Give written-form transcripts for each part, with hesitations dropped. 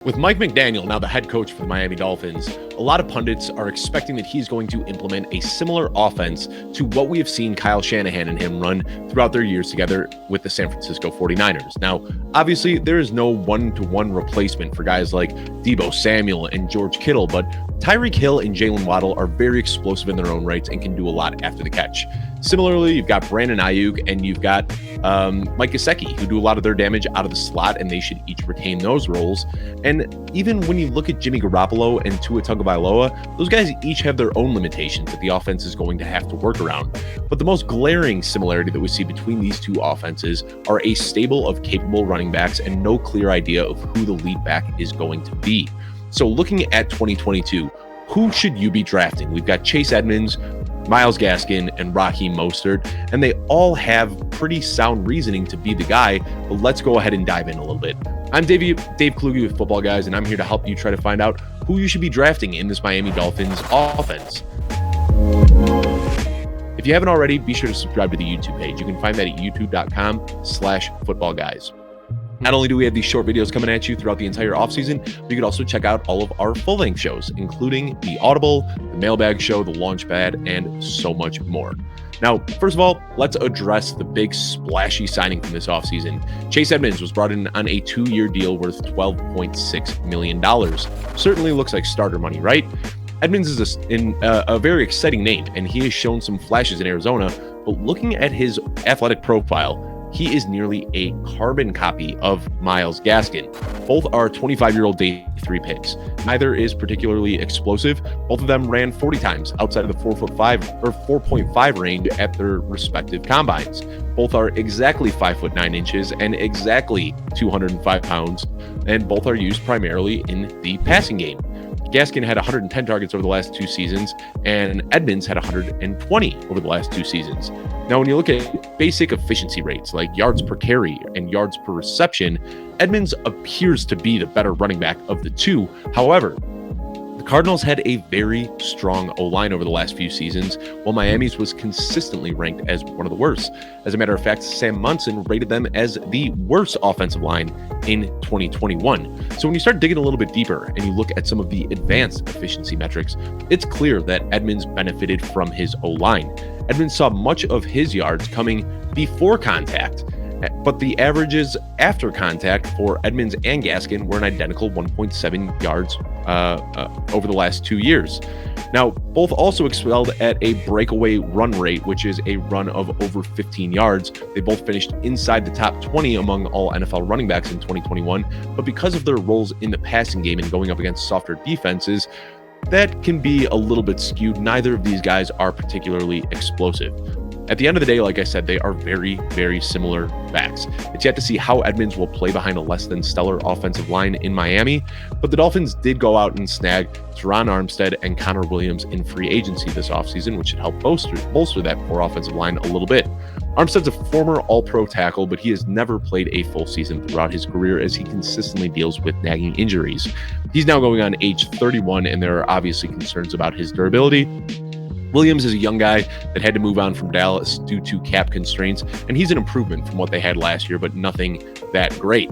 With Mike McDaniel now the head coach for the Miami Dolphins, a lot of pundits are expecting that he's going to implement a similar offense to what we have seen Kyle Shanahan and him run throughout their years together with the San Francisco 49ers. Now, obviously, there is no one-to-one replacement for guys like Deebo Samuel and George Kittle, but Tyreek Hill and Jalen Waddle are very explosive in their own rights and can do a lot after the catch. Similarly, you've got Brandon Ayuk and you've got Mike Gesicki, who do a lot of their damage out of the slot, and they should each retain those roles. And even when you look at Jimmy Garoppolo and Tua Tagovailoa, those guys each have their own limitations that the offense is going to have to work around. But the most glaring similarity that we see between these two offenses are a stable of capable running backs and no clear idea of who the lead back is going to be. So looking at 2022, who should you be drafting? We've got Chase Edmonds, Myles Gaskin, and Raheem Mostert, and they all have pretty sound reasoning to be the guy, but let's go ahead and dive in a little bit. I'm Dave Kluge with Footballguys, and I'm here to help you try to find out who you should be drafting in this Miami Dolphins offense. If you haven't already, be sure to subscribe to the YouTube page. You can find that at youtube.com/footballguys. Not only do we have these short videos coming at you throughout the entire offseason, but you can also check out all of our full-length shows, including the Audible, the Mailbag Show, the Launchpad, and so much more. Now, first of all, let's address the big splashy signing from this offseason. Chase Edmonds was brought in on a 2-year deal worth $12.6 million. Certainly looks like starter money, right? Edmonds is a very exciting name, and he has shown some flashes in Arizona, but looking at his athletic profile, he is nearly a carbon copy of Myles Gaskin. Both are 25-year-old day 3 picks. Neither is particularly explosive. Both of them ran 40 times outside of the 4.5 or 4.5 range at their respective combines. Both are exactly 5'9" and exactly 205 pounds, and both are used primarily in the passing game. Gaskin had 110 targets over the last 2 seasons, and Edmonds had 120 over the last 2 seasons. Now, when you look at basic efficiency rates like yards per carry and yards per reception, Edmonds appears to be the better running back of the two. However, the Cardinals had a very strong O-line over the last few seasons, while Miami's was consistently ranked as one of the worst. As a matter of fact, Sam Munson rated them as the worst offensive line in 2021. So when you start digging a little bit deeper and you look at some of the advanced efficiency metrics, it's clear that Edmonds benefited from his O-line. Edmonds saw much of his yards coming before contact, but the averages after contact for Edmonds and Gaskin were an identical 1.7 yards over the last 2 years. Now, both also excelled at a breakaway run rate, which is a run of over 15 yards. They both finished inside the top 20 among all NFL running backs in 2021, but because of their roles in the passing game and going up against softer defenses, that can be a little bit skewed. Neither of these guys are particularly explosive. At the end of the day, like I said, they are very, very similar backs. It's yet to see how Edmonds will play behind a less than stellar offensive line in Miami, but the Dolphins did go out and snag Teron Armstead and Connor Williams in free agency this offseason, which should help bolster that poor offensive line a little bit. Armstead's a former All-Pro tackle, but he has never played a full season throughout his career as he consistently deals with nagging injuries. He's now going on age 31, and there are obviously concerns about his durability. Williams is a young guy that had to move on from Dallas due to cap constraints, and he's an improvement from what they had last year, but nothing that great.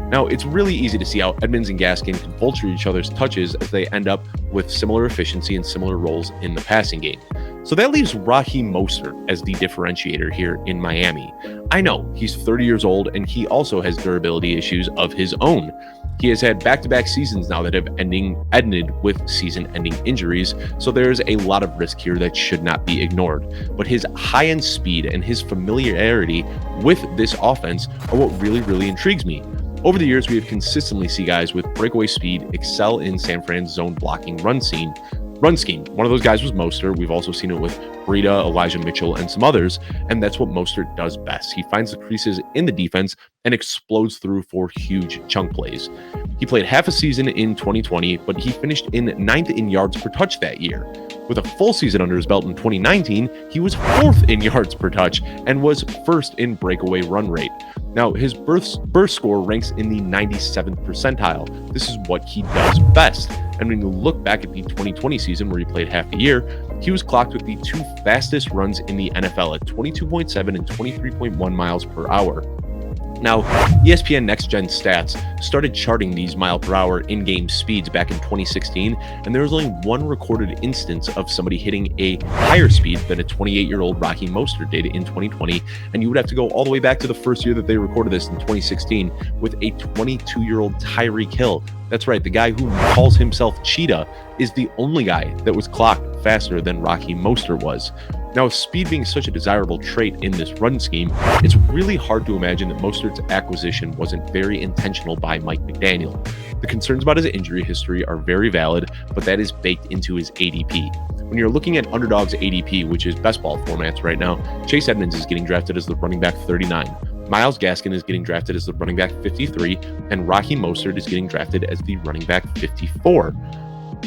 Now, it's really easy to see how Edmonds and Gaskin can vulture each other's touches as they end up with similar efficiency and similar roles in the passing game. So that leaves Raheem Mostert as the differentiator here in Miami. I know he's 30 years old, and he also has durability issues of his own. He has had back-to-back seasons now that have ended with season-ending injuries, so there's a lot of risk here that should not be ignored. But his high-end speed and his familiarity with this offense are what really, really intrigues me. Over the years, we have consistently seen guys with breakaway speed excel in San Fran's zone blocking run scheme. One of those guys was Mostert. We've also seen it with Breida, Elijah Mitchell, and some others, and that's what Mostert does best. He finds the creases in the defense and explodes through for huge chunk plays. He played half a season in 2020, but he finished in 9th in yards per touch that year. With a full season under his belt in 2019, he was 4th in yards per touch and was 1st in breakaway run rate. Now, his burst score ranks in the 97th percentile. This is what he does best. And when you look back at the 2020 season where he played half a year, he was clocked with the 2 fastest runs in the NFL at 22.7 and 23.1 miles per hour. Now, ESPN Next Gen Stats started charting these mile-per-hour in-game speeds back in 2016, and there was only one recorded instance of somebody hitting a higher speed than a 28-year-old Raheem Mostert did in 2020, and you would have to go all the way back to the first year that they recorded this in 2016 with a 22-year-old Tyreek Hill. That's right, the guy who calls himself Cheetah is the only guy that was clocked faster than Raheem Mostert was. Now, with speed being such a desirable trait in this run scheme, it's really hard to imagine that Mostert's acquisition wasn't very intentional by Mike McDaniel. The concerns about his injury history are very valid, but that is baked into his ADP. When you're looking at Underdog's ADP, which is best ball formats right now, Chase Edmonds is getting drafted as the running back 39. Myles Gaskin is getting drafted as the running back 53, and Raheem Mostert is getting drafted as the running back 54.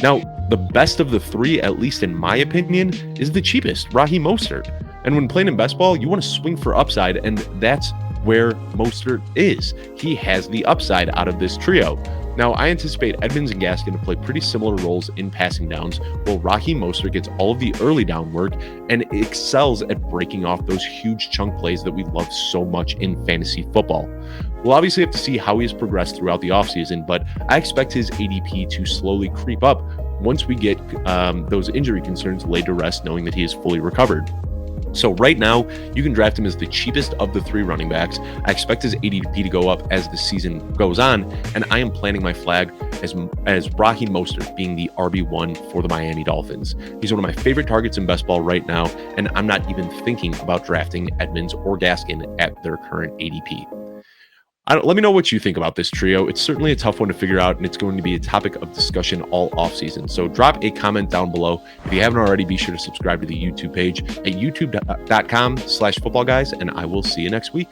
Now, the best of the three, at least in my opinion, is the cheapest, Raheem Mostert. And when playing in best ball, you want to swing for upside, and that's where Mostert is. He has the upside out of this trio. Now, I anticipate Edmonds and Gaskin to play pretty similar roles in passing downs, while Raheem Mostert gets all of the early down work and excels at breaking off those huge chunk plays that we love so much in fantasy football. We'll obviously have to see how he has progressed throughout the offseason, but I expect his ADP to slowly creep up once we get those injury concerns laid to rest, knowing that he is fully recovered. So right now, you can draft him as the cheapest of the three running backs. I expect his ADP to go up as the season goes on, and I am planting my flag as Raheem Mostert being the RB1 for the Miami Dolphins. He's one of my favorite targets in best ball right now, and I'm not even thinking about drafting Edmonds or Gaskin at their current ADP. Let me know what you think about this trio. It's certainly a tough one to figure out, and it's going to be a topic of discussion all offseason. So drop a comment down below. If you haven't already, be sure to subscribe to the YouTube page at youtube.com/footballguys, and I will see you next week.